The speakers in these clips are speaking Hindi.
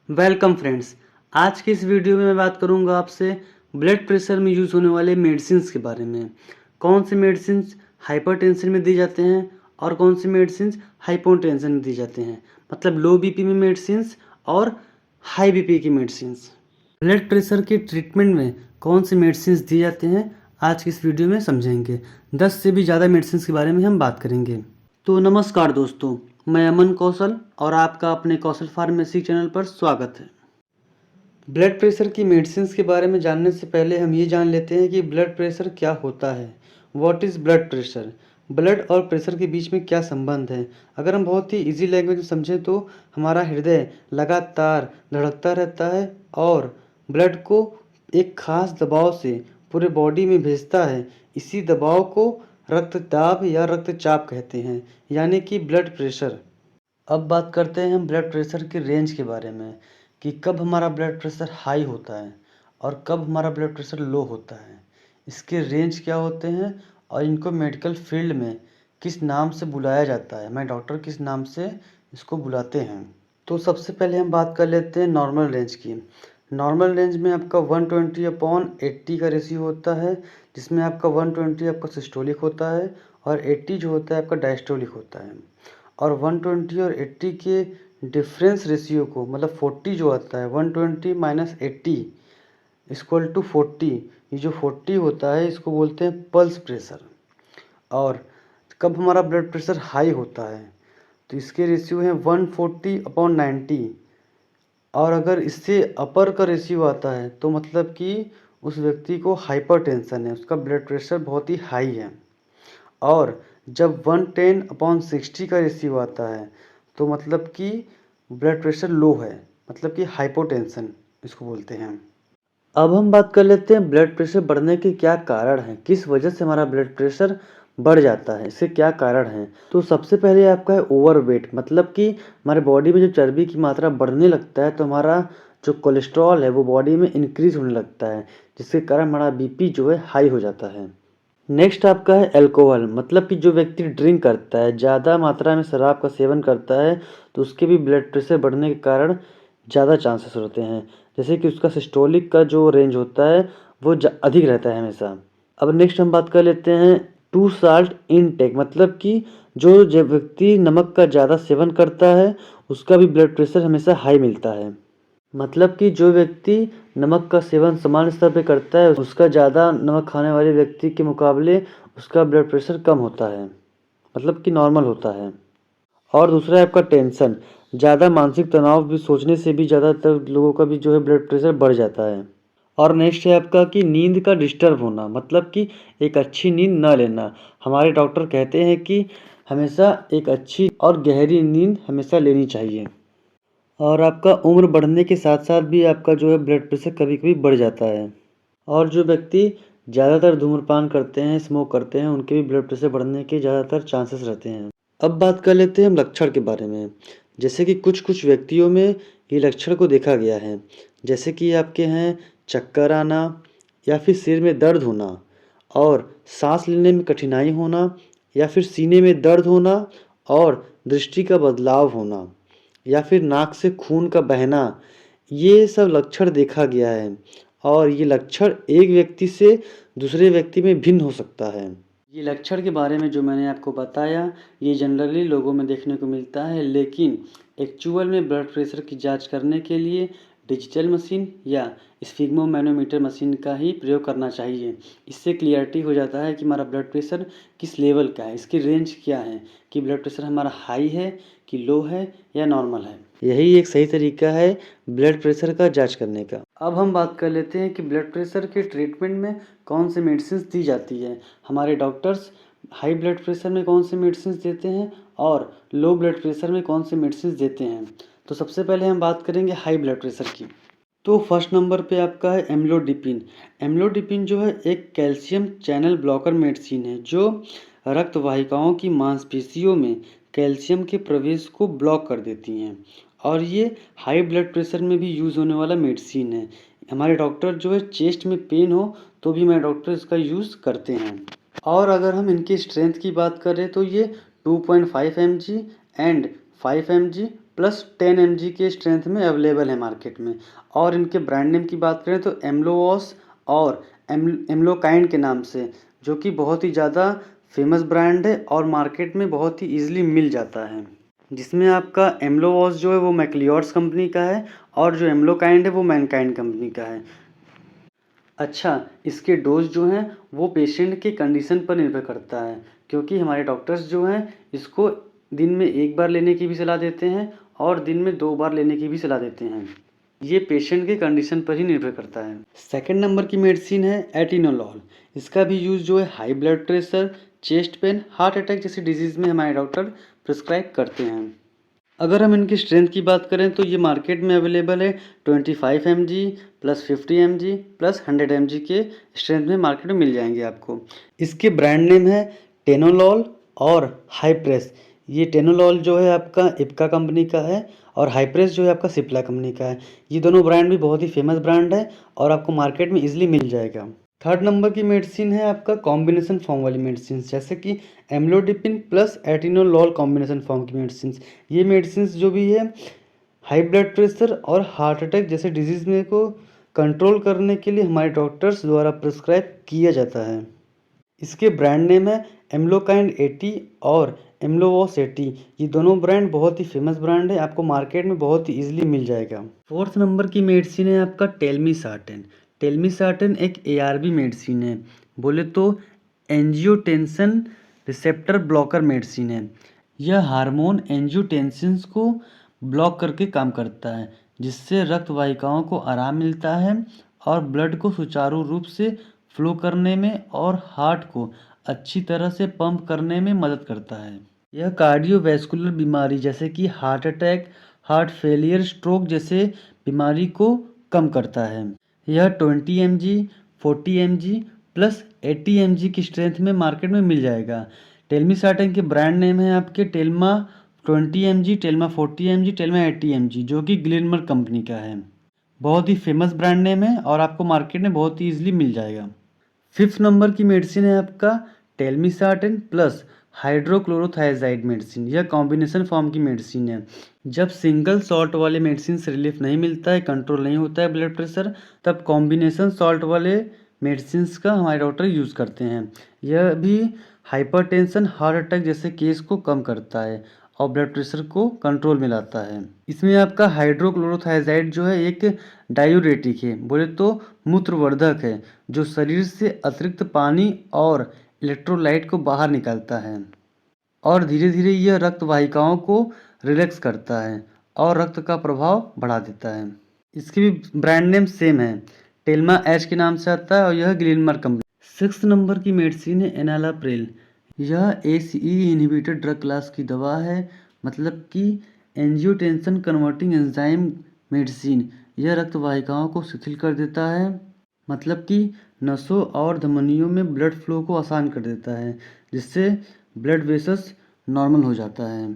Welcome friends. आज की इस वीडियो में मैं बात करूंगा आपसे ब्लड प्रेशर में यूज़ होने वाले मेडिसिन्स के बारे में। कौन से मेडिसिन्स हाइपरटेंशन में दिए जाते हैं और कौन से मेडिसिन्स हाइपोटेंशन में दिए जाते हैं, मतलब लो बीपी में मेडिसिन्स और हाई बीपी की मेडिसिन्स। ब्लड प्रेशर के ट्रीटमेंट में कौन से मेडिसिन्स दिए जाते हैं आज की इस वीडियो में समझेंगे। 10 से भी ज़्यादा मेडिसिन्स के बारे में हम बात करेंगे। तो नमस्कार दोस्तों, मैं अमन कौशल और आपका अपने कौशल फार्मेसी चैनल पर स्वागत है। ब्लड प्रेशर की मेडिसिन्स के बारे में जानने से पहले हम ये जान लेते हैं कि ब्लड प्रेशर क्या होता है। What is blood pressure? Blood और प्रेशर के बीच में क्या संबंध है? अगर हम बहुत ही इजी लैंग्वेज में समझें तो हमारा हृदय लगातार धड़कता रहता है और ब्लड को एक खास दबाव से पूरे बॉडी में भेजता है। इसी दबाव को रक्तदाब या रक्तचाप कहते हैं, यानी कि ब्लड प्रेशर। अब बात करते हैं हम ब्लड प्रेशर के रेंज के बारे में कि कब हमारा ब्लड प्रेशर हाई होता है और कब हमारा ब्लड प्रेशर लो होता है। इसके रेंज क्या होते हैं और इनको मेडिकल फील्ड में किस नाम से बुलाया जाता है, मैं डॉक्टर किस नाम से इसको बुलाते हैं। तो सबसे पहले हम बात कर लेते हैं नॉर्मल रेंज की। नॉर्मल रेंज में आपका 120/80 का रेशियो होता है, जिसमें आपका 120 आपका सिस्टोलिक होता है और 80 जो होता है आपका डायस्टोलिक होता है। और 120 और 80 के डिफरेंस रेशियो को, मतलब 40 जो आता है 120 - 80 इक्वल टू 40, ये जो 40 होता है इसको बोलते हैं पल्स प्रेशर। और कब हमारा ब्लड प्रेशर हाई होता है तो इसके रेशियो है 140/90। और अगर इससे अपर का रेशियो आता है तो मतलब कि उस व्यक्ति को हाइपरटेंशन है, उसका ब्लड प्रेशर बहुत ही हाई है। और जब 110/60 का रेशियो आता है तो मतलब कि ब्लड प्रेशर लो है, मतलब कि हाइपोटेंशन इसको बोलते हैं। अब हम बात कर लेते हैं ब्लड प्रेशर बढ़ने के क्या कारण हैं, किस वजह से हमारा ब्लड प्रेशर बढ़ जाता है, इसके क्या कारण हैं। तो सबसे पहले आपका है ओवरवेट, मतलब कि हमारे बॉडी में जब चर्बी की मात्रा बढ़ने लगता है तो हमारा जो कोलेस्ट्रॉल है वो बॉडी में इंक्रीज होने लगता है, जिसके कारण हमारा बीपी जो है हाई हो जाता है। नेक्स्ट आपका है अल्कोहल, मतलब कि जो व्यक्ति ड्रिंक करता है, ज़्यादा मात्रा में शराब का सेवन करता है तो उसके भी ब्लड प्रेशर बढ़ने के कारण ज़्यादा चांसेस होते हैं। जैसे कि उसका सिस्टोलिक का जो रेंज होता है वो अधिक रहता है हमेशा। अब नेक्स्ट हम बात कर लेते हैं टू साल्ट इनटेक, मतलब कि जो व्यक्ति नमक का ज़्यादा सेवन करता है उसका भी ब्लड प्रेशर हमेशा हाई मिलता है। मतलब कि जो व्यक्ति नमक का सेवन सामान्य स्तर पे करता है उसका ज़्यादा नमक खाने वाले व्यक्ति के मुकाबले उसका ब्लड प्रेशर कम होता है, मतलब कि नॉर्मल होता है। और दूसरा है आपका टेंशन, ज़्यादा मानसिक तनाव भी सोचने से भी ज़्यादातर लोगों का भी जो है ब्लड प्रेशर बढ़ जाता है। और नेक्स्ट है आपका कि नींद का डिस्टर्ब होना, मतलब कि एक अच्छी नींद न लेना। हमारे डॉक्टर कहते हैं कि हमेशा एक अच्छी और गहरी नींद हमेशा लेनी चाहिए। और आपका उम्र बढ़ने के साथ साथ भी आपका जो है ब्लड प्रेशर कभी कभी बढ़ जाता है। और जो व्यक्ति ज़्यादातर धूम्रपान करते हैं, स्मोक करते हैं, उनके भी ब्लड प्रेशर बढ़ने के ज़्यादातर चांसेस रहते हैं। अब बात कर लेते हैं हम लक्षण के बारे में। जैसे कि कुछ कुछ व्यक्तियों में ये लक्षण को देखा गया है, जैसे कि आपके हैं चक्कर आना या फिर सिर में दर्द होना और सांस लेने में कठिनाई होना या फिर सीने में दर्द होना और दृष्टि का बदलाव होना या फिर नाक से खून का बहना, ये सब लक्षण देखा गया है। और ये लक्षण एक व्यक्ति से दूसरे व्यक्ति में भिन्न हो सकता है। ये लक्षण के बारे में जो मैंने आपको बताया ये जनरली लोगों में देखने को मिलता है, लेकिन एक्चुअल में ब्लड प्रेशर की जांच करने के लिए डिजिटल मशीन या स्फिग्मोमैनोमीटर मशीन का ही प्रयोग करना चाहिए। इससे क्लियरिटी हो जाता है कि हमारा ब्लड प्रेशर किस लेवल का है, इसकी रेंज क्या है, कि ब्लड प्रेशर हमारा हाई है कि लो है या नॉर्मल है। यही एक सही तरीका है ब्लड प्रेशर का जांच करने का। अब हम बात कर लेते हैं कि ब्लड प्रेशर के ट्रीटमेंट में कौन सी मेडिसिन दी जाती है। हमारे डॉक्टर्स हाई ब्लड प्रेशर में कौन सी मेडिसिन देते हैं और लो ब्लड प्रेशर में कौन सी मेडिसिन देते हैं। तो सबसे पहले हम बात करेंगे हाई ब्लड प्रेशर की। तो फर्स्ट नंबर पे आपका है एम्लोडिपिन। एम्लोडिपिन जो है एक कैल्शियम चैनल ब्लॉकर मेडिसिन है जो रक्त वाहिकाओं की मांसपेशियों में कैल्शियम के प्रवेश को ब्लॉक कर देती हैं और ये हाई ब्लड प्रेशर में भी यूज़ होने वाला मेडिसिन है। हमारे डॉक्टर जो है चेस्ट में पेन हो तो भी हमारे डॉक्टर इसका यूज़ करते हैं। और अगर हम इनकी स्ट्रेंथ की बात करें तो ये 2.5 mg and 5 mg plus 10 mg के स्ट्रेंथ में अवेलेबल है मार्केट में। और इनके ब्रांड नेम की बात करें तो एमलोवॉस और एम्लोकाइंड के नाम से, जो कि बहुत ही ज़्यादा फेमस ब्रांड है और मार्केट में बहुत ही ईजिली मिल जाता है। जिसमें आपका एम्लोवॉस जो है वो मैक्लियोड्स कंपनी का है और जो एम्लोकाइंड है वो मैनकाइंड कंपनी का है। अच्छा, इसके डोज जो हैं वो पेशेंट के कंडीशन पर निर्भर करता है, क्योंकि हमारे डॉक्टर्स जो हैं इसको दिन में 1 बार लेने की भी सलाह देते हैं और दिन में 2 बार लेने की भी सलाह देते हैं। ये पेशेंट के कंडीशन पर ही निर्भर करता है। सेकंड नंबर की मेडिसिन है एटिनोलॉल। इसका भी यूज़ जो है high blood pressure, chest pain, heart attack जैसी डिजीज़ में हमारे डॉक्टर प्रिस्क्राइब करते हैं। अगर हम इनकी स्ट्रेंथ की बात करें तो ये मार्केट में अवेलेबल है 25 mg plus 50 mg plus 100 mg के स्ट्रेंथ में मार्केट में मिल जाएंगे आपको। इसके ब्रांड नेम है टेनोलॉल और हाईप्रेस। ये टेनोलॉल जो है आपका इप्का कंपनी का है और हाईप्रेस जो है आपका सिप्ला कंपनी का है। ये दोनों ब्रांड भी बहुत ही फेमस ब्रांड है और आपको मार्केट में इजीली मिल जाएगा। थर्ड नंबर की मेडिसिन है आपका कॉम्बिनेशन फॉर्म वाली मेडिसिन, जैसे कि amlodipine plus atenolol combination form की मेडिसिन। ये मेडिसिन जो भी है हाई ब्लड प्रेशर और हार्ट अटैक जैसे डिजीज़ में को कंट्रोल करने के लिए हमारे डॉक्टर्स द्वारा प्रिस्क्राइब किया जाता है। इसके ब्रांड नेम है एम्लोकाइंड 80 और एम्लोवॉस 80। ये दोनों ब्रांड बहुत ही फेमस ब्रांड है, आपको मार्केट में बहुत ही ईजिली मिल जाएगा। फोर्थ नंबर की मेडिसिन है आपका टेलमिसार्टेन। टेलमिसार्टेन एक ARB मेडिसिन है, बोले तो एंजियोटेंसिन रिसेप्टर ब्लॉकर मेडिसिन है। यह हार्मोन एंजियोटेंसिन को ब्लॉक करके काम करता है, जिससे रक्त वाहिकाओं को आराम मिलता है और ब्लड को सुचारू रूप से फ्लो करने में और हार्ट को अच्छी तरह से पंप करने में मदद करता है। यह कार्डियोवैस्कुलर बीमारी जैसे कि heart attack, heart failure, stroke जैसे बीमारी को कम करता है। यह 20 mg, 40 mg प्लस 80 mg की स्ट्रेंथ में मार्केट में मिल जाएगा। टेलमिसार्टेन के ब्रांड नेम है आपके Telma 20 mg, Telma 40 mg, Telma 80 mg, जो कि ग्लेनमार्क कंपनी का है। बहुत ही फेमस ब्रांड नेम है और आपको मार्केट में बहुत ही ईजिली मिल जाएगा। फिफ्थ नंबर की मेडिसिन है आपका टेलमिसार्टेन प्लस हाइड्रोक्लोरोथायजाइड मेडिसिन। यह कॉम्बिनेशन फॉर्म की मेडिसिन है। जब सिंगल सॉल्ट वाले मेडिसिन से रिलीफ नहीं मिलता है, कंट्रोल नहीं होता है ब्लड प्रेशर, तब कॉम्बिनेशन सॉल्ट वाले मेडिसिन का हमारे डॉक्टर यूज़ करते हैं। यह भी हाइपरटेंशन, हार्ट अटैक जैसे केस को कम करता है और ब्लड प्रेशर को कंट्रोल में लाता है। इसमें आपका हाइड्रोक्लोरोथायजाइड जो है एक डायूरेटिक है, बोले तो मूत्रवर्धक है, जो शरीर से अतिरिक्त पानी और इलेक्ट्रोलाइट को बाहर निकालता है और धीरे धीरे यह रक्त वाहिकाओं को रिलैक्स करता है और रक्त का प्रभाव बढ़ा देता है। इसकी भी ब्रांड नेम सेम है, टेल्मा एच के नाम से आता है और यह ग्लेनमार्क कंपनी। सिक्स नंबर की मेडिसिन है एनालाप्रिल। यह ACE इनहिबिटर ड्रग क्लास की दवा है, मतलब कि एंजियोटेंसिन कन्वर्टिंग एंजाइम मेडिसिन। यह रक्त वाहिकाओं को शिथिल कर देता है, मतलब कि नसों और धमनियों में ब्लड फ्लो को आसान कर देता है, जिससे ब्लड वेसल्स नॉर्मल हो जाता है।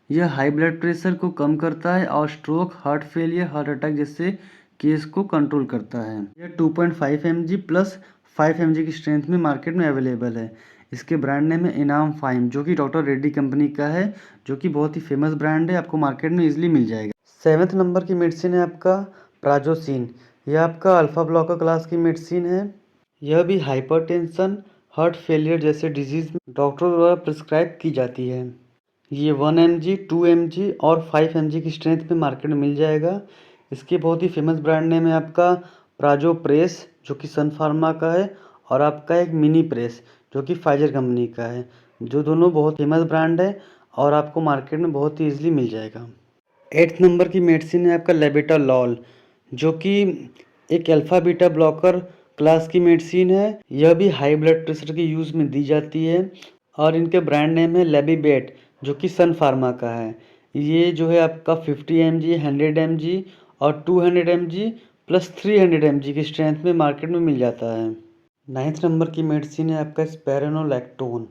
यह हाई ब्लड प्रेशर को कम करता है और stroke, heart failure, heart attack जैसे केस को कंट्रोल करता है। यह 2.5 mg प्लस 5 mg की स्ट्रेंथ में मार्केट में अवेलेबल है। इसके ब्रांड नेम है इनाम फाइम, जो कि डॉक्टर रेड्डी कंपनी का है, जो कि बहुत ही फेमस ब्रांड है, आपको मार्केट में इजीली मिल जाएगा। सेवन्थ नंबर की मेडिसिन है आपका प्राजोसिन। यह आपका अल्फा ब्लॉकर क्लास की मेडिसिन है। यह भी हाइपरटेंशन, हार्ट फेलियर जैसे डिजीज में डॉक्टरों द्वारा प्रिस्क्राइब की जाती है। ये 1 mg, 2 mg और 5 mg की स्ट्रेंथ में मार्केट में मिल जाएगा। इसके बहुत ही फेमस ब्रांड नेम है आपका प्राजोप्रेस, जो कि सन फार्मा का है, और आपका एक मिनी प्रेस, जो कि फाइजर कंपनी का है। जो दोनों बहुत फेमस ब्रांड है और आपको मार्केट में बहुत ही ईजिली मिल जाएगा। 8th नंबर की मेडिसिन है आपका लेबेटालॉल, जो कि एक अल्फा बीटा ब्लॉकर क्लास की मेडिसिन है। यह भी हाई ब्लड प्रेशर के यूज़ में दी जाती है और इनके ब्रांड नेम है लेबीबेट, जो कि सन फार्मा का है। ये जो है आपका 50 mg, 100 mg और 200 mg प्लस 300 mg की स्ट्रेंथ में मार्केट में मिल जाता है। 9th नंबर की मेडिसिन है आपका स्पेरोनोलैक्टोन।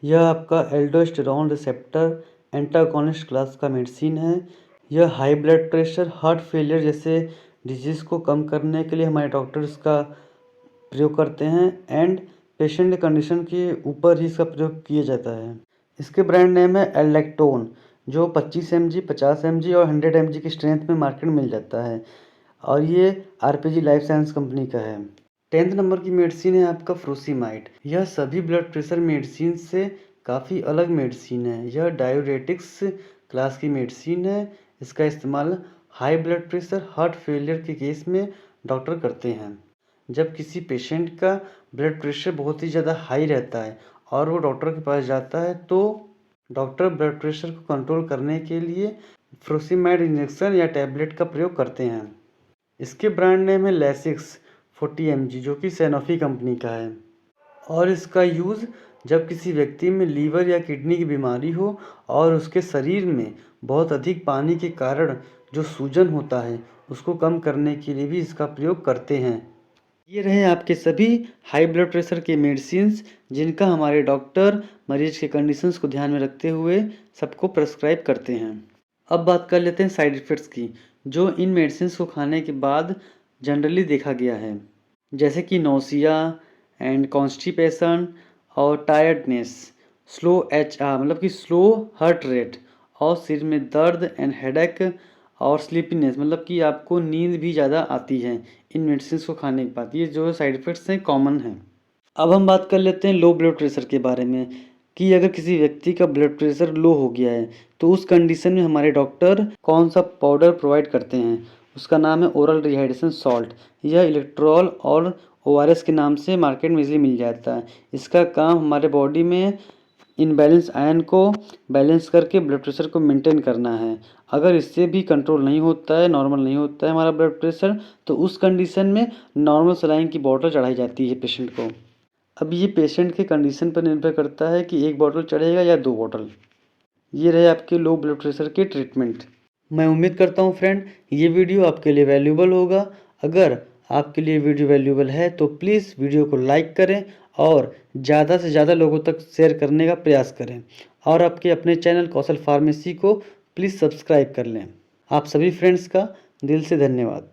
यह आपका एल्डोस्टेरॉन रिसेप्टर एंटागोनिस्ट क्लास का मेडिसिन है। यह high blood pressure, heart failure जैसे डिजीज़ को कम करने के लिए हमारे डॉक्टर इसका प्रयोग करते हैं एंड पेशेंट कंडीशन के ऊपर ही इसका प्रयोग किया जाता है। इसके ब्रांड नेम है एलेक्टोन, जो 25 mg, 50 mg और 100 mg की स्ट्रेंथ में मार्केट में मिल जाता है और ये RPG लाइफ साइंस कंपनी का है। 10th नंबर की मेडिसिन है आपका फ्रोसीमाइड। यह सभी ब्लड प्रेशर मेडिसिन से काफ़ी अलग मेडिसिन है। यह डायूरेटिक्स क्लास की मेडिसिन है। इसका इस्तेमाल high blood pressure, heart failure के केस में डॉक्टर करते हैं। जब किसी पेशेंट का ब्लड प्रेशर बहुत ही ज़्यादा हाई रहता है और वो डॉक्टर के पास जाता है तो डॉक्टर ब्लड प्रेशर को कंट्रोल करने के लिए फ्रोसीमाइड इंजेक्शन या टैबलेट का प्रयोग करते हैं। इसके ब्रांड नेम है लेसिक्स 40 mg, जो कि सैनोफी कंपनी का है और इसका यूज़ जब किसी व्यक्ति में लीवर या किडनी की बीमारी हो और उसके शरीर में बहुत अधिक पानी के कारण जो सूजन होता है उसको कम करने के लिए भी इसका प्रयोग करते हैं। ये रहे आपके सभी हाई ब्लड प्रेशर के मेडिसिन्स जिनका हमारे डॉक्टर मरीज के कंडीशंस को ध्यान में रखते हुए सबको प्रेस्क्राइब करते हैं। अब बात कर लेते हैं साइड इफ़ेक्ट्स की, जो इन मेडिसिन्स को खाने के बाद जनरली देखा गया है, जैसे कि नोसिया एंड कॉन्स्टिपेशन और टायर्डनेस, स्लो HR मतलब कि स्लो हार्ट रेट और सिर में दर्द एंड हेडेक और स्लीपीनेस मतलब कि आपको नींद भी ज़्यादा आती है इन मेडिसिन को खाने के बाद। ये जो साइड इफ़ेक्ट्स हैं कॉमन हैं। अब हम बात कर लेते हैं लो ब्लड प्रेशर के बारे में कि अगर किसी व्यक्ति का ब्लड प्रेशर लो हो गया है तो उस कंडीशन में हमारे डॉक्टर कौन सा पाउडर प्रोवाइड करते हैं। उसका नाम है ओरल रिहाइड्रेशन सॉल्ट। यह इलेक्ट्रॉल और ORS के नाम से मार्केट में इजीली मिल जाता है। इसका काम हमारे बॉडी में इनबैलेंस आयन को बैलेंस करके ब्लड प्रेशर को मेंटेन करना है। अगर इससे भी कंट्रोल नहीं होता है, नॉर्मल नहीं होता है हमारा ब्लड प्रेशर, तो उस कंडीशन में नॉर्मल सलाइन की बॉटल चढ़ाई जाती है पेशेंट को। अब ये पेशेंट के कंडीशन पर निर्भर करता है कि 1 बॉटल चढ़ेगा या 2 बॉटल। ये रहे आपके लो ब्लड प्रेशर के ट्रीटमेंट। मैं उम्मीद करता हूँ फ्रेंड ये वीडियो आपके लिए वैल्यूएबल होगा। अगर आपके लिए वीडियो वैल्यूएबल है तो प्लीज़ वीडियो को लाइक करें और ज़्यादा से ज़्यादा लोगों तक शेयर करने का प्रयास करें और आपके अपने चैनल कौशल फार्मेसी को प्लीज़ सब्सक्राइब कर लें। आप सभी फ्रेंड्स का दिल से धन्यवाद।